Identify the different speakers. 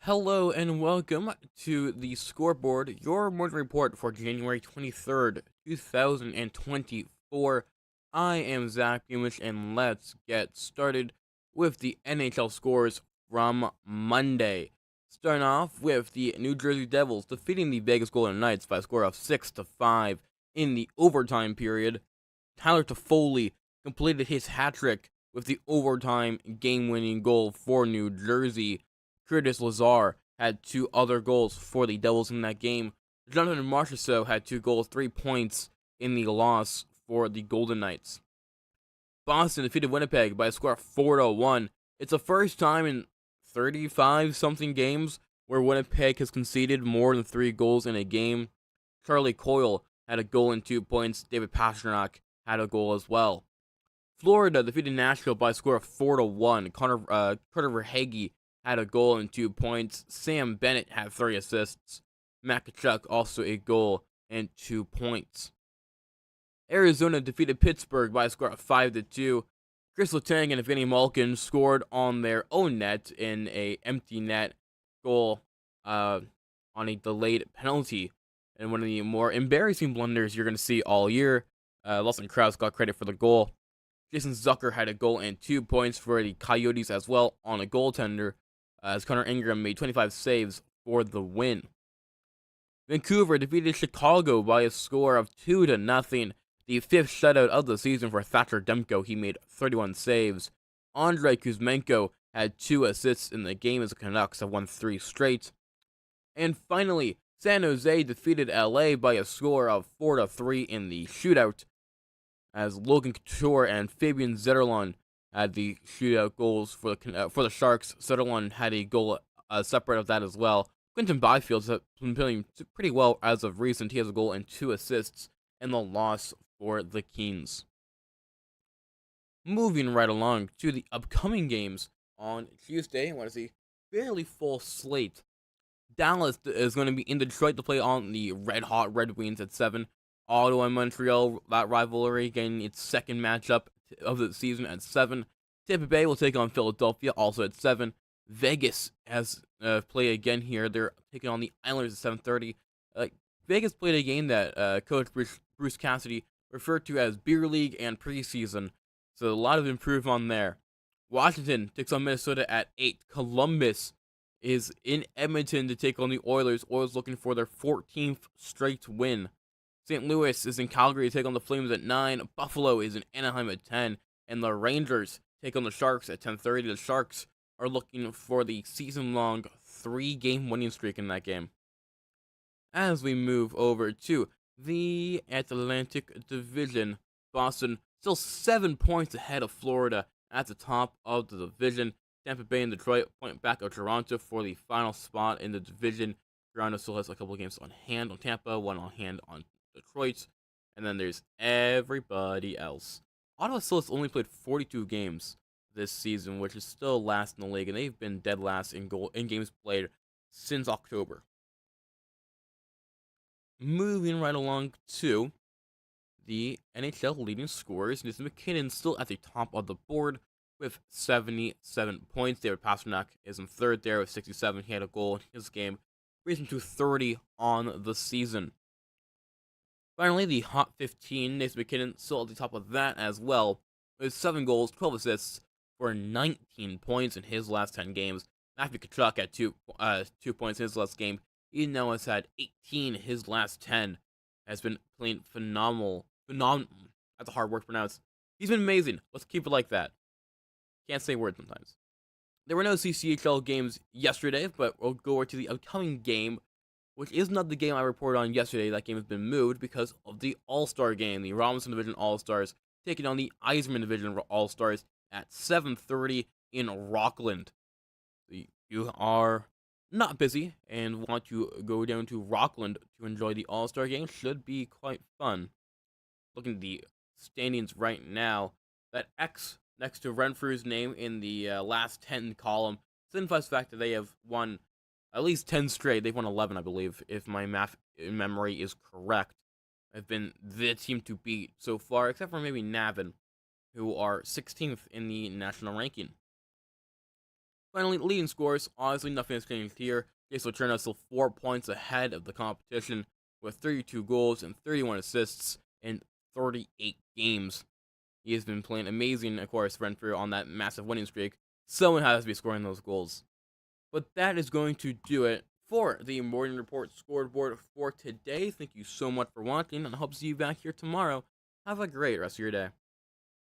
Speaker 1: Hello and welcome to the Scoreboard, your morning report for January 23rd, 2024. I am Zach Bumish, and let's get started with the NHL scores from Monday. Starting off with the New Jersey Devils defeating the Vegas Golden Knights by a score of 6-5 in the overtime period. Tyler Toffoli completed his hat trick with the overtime game-winning goal for New Jersey. Curtis Lazar had two other goals for the Devils in that game. Jonathan Marchessault had 2 goals, 3 points in the loss for the Golden Knights. Boston defeated Winnipeg by a score of 4-1. It's the first time in 35 something games where Winnipeg has conceded more than 3 goals in a game. Charlie Coyle had a goal and 2 points. David Pastrnak had a goal as well. Florida defeated Nashville by a score of 4-1. Carter Verhaeghe had a goal and 2 points. Sam Bennett had 3 assists. Matt Tkachuk also a goal and 2 points. Arizona defeated Pittsburgh by a score of 5-2. Chris Letang and Evgeny Malkin scored on their own net in a empty net goal on a delayed penalty. And one of the more embarrassing blunders you're going to see all year. Lawson Krause got credit for the goal. Jason Zucker had a goal and 2 points for the Coyotes as well on a goaltender, as Connor Ingram made 25 saves for the win. Vancouver defeated Chicago by a score of 2-0. The 5th shutout of the season for Thatcher Demko. He made 31 saves. Andrei Kuzmenko had 2 assists in the game as the Canucks have won 3 straight. And finally, San Jose defeated LA by a score of 4-3 in the shootout, as Logan Couture and Fabian Zetterlund had the shootout goals for the Sharks. Zetterlund had a goal separate of that as well. Quinton Byfield has been playing pretty well as of recent. He has a goal and 2 assists in the loss for the Kings. Moving right along to the upcoming games on Tuesday, I want to see fairly full slate. Dallas is going to be in Detroit to play on the Red Hot Red Wings at 7. Ottawa and Montreal, that rivalry getting its second matchup of the season at 7. Tampa Bay will take on Philadelphia, also at 7. Vegas has play again here. They're taking on the Islanders at 7:30. Vegas played a game that Coach Bruce Cassidy referred to as beer league and preseason, so a lot of improvement on there. Washington takes on Minnesota at 8. Columbus is in Edmonton to take on the Oilers. Oilers looking for their 14th straight win. St. Louis is in Calgary to take on the Flames at 9. Buffalo is in Anaheim at 10. And the Rangers take on the Sharks at 10:30. The Sharks are looking for the season-long 3-game winning streak in that game. As we move over to the Atlantic Division, Boston still 7 points ahead of Florida at the top of the division. Tampa Bay and Detroit point back of Toronto for the final spot in the division. Toronto still has a couple games on hand on Tampa, one on hand on Detroit, and then there's everybody else. Ottawa still has only played 42 games this season, which is still last in the league, and they've been dead last in games played since October. Moving right along to the NHL leading scorers, Nathan MacKinnon still at the top of the board with 77 points. David Pastrnak is in third there with 67. He had a goal in his game, raising to 30 on the season. Finally, the Hot 15, Nathan MacKinnon still at the top of that as well, with 7 goals, 12 assists for 19 points in his last 10 games. Matthew Tkachuk had 2 points in his last game. He now has had 18 his last 10. Has been playing phenomenal. That's a hard word to pronounce. He's been amazing. Let's keep it like that. Can't say words sometimes. There were no CCHL games yesterday, but we'll go over to the upcoming game, which is not the game I reported on yesterday. That game has been moved because of the All-Star game. The Robinson Division All-Stars taking on the Eisman Division All-Stars at 7:30 in Rockland. You are not busy and want to go down to Rockland to enjoy the All-Star game. Should be quite fun. Looking at the standings right now, that X next to Renfrew's name in the last 10 column signifies the fact that they have won at least 10 straight. They've won 11, I believe, if my math in memory is correct. Have been the team to beat so far, except for maybe Navin, who are 16th in the national ranking. Finally, leading scores. Honestly, nothing has changed here. Jason Turner is still 4 points ahead of the competition with 32 goals and 31 assists in 38 games. He has been playing amazing, of course, Renfrew on that massive winning streak. Someone has to be scoring those goals. But that is going to do it for the Morning Report scoreboard for today. Thank you so much for watching, and I hope to see you back here tomorrow. Have a great rest of your day.